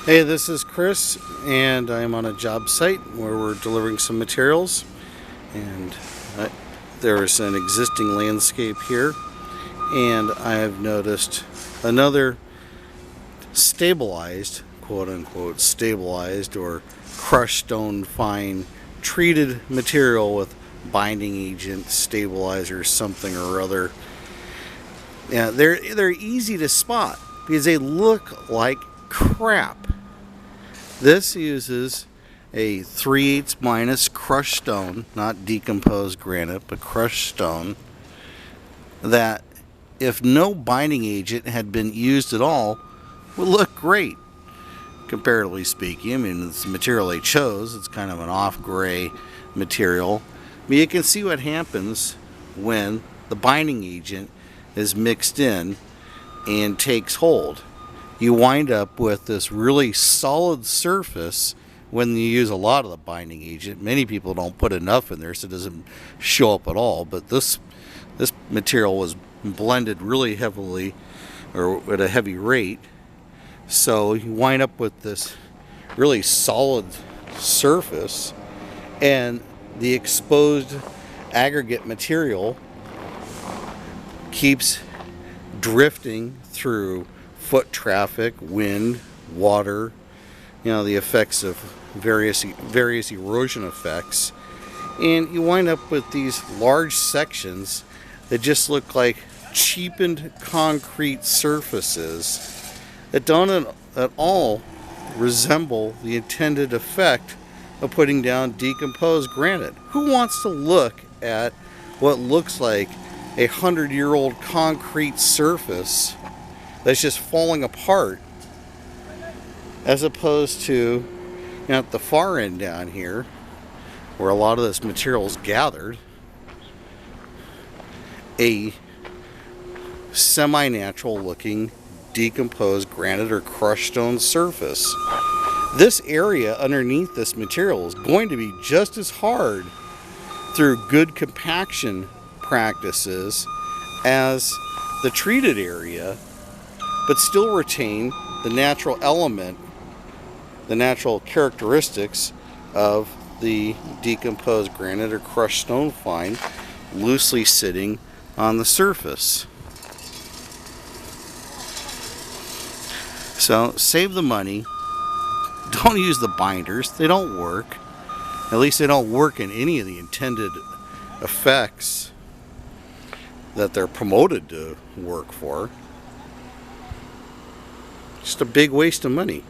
Hey, this is Chris, and I'm on a job site where we're delivering some materials. And there's an existing landscape here, and I have noticed another stabilized, quote unquote, stabilized or crushed stone fine treated material with binding agent, stabilizer, something or other. Yeah, they're easy to spot because they look like crap. This uses a 3/8 minus crushed stone, not decomposed granite, but crushed stone, that if no binding agent had been used at all, would look great, comparatively speaking. I mean, it's the material they chose. It's kind of an off-gray material. But you can see what happens when the binding agent is mixed in and takes hold. You wind up with this really solid surface when you use a lot of the binding agent. Many people don't put enough in there, so it doesn't show up at all. But this material was blended really heavily, or at a heavy rate. So you wind up with this really solid surface, and the exposed aggregate material keeps drifting through foot traffic, wind, water, the effects of various erosion effects, and you wind up with these large sections that just look like cheapened concrete surfaces that don't at all resemble the intended effect of putting down decomposed granite. Who wants to look at what looks like 100-year-old concrete surface that's just falling apart, as opposed to at the far end down here where a lot of this material is gathered, a semi-natural looking decomposed granite or crushed stone surface. This area underneath this material is going to be just as hard through good compaction practices as the treated area, but still retain the natural element, the natural characteristics of the decomposed granite or crushed stone fine loosely sitting on the surface. So save the money. Don't use the binders. They don't work. At least they don't work in any of the intended effects that they're promoted to work for. Just a big waste of money.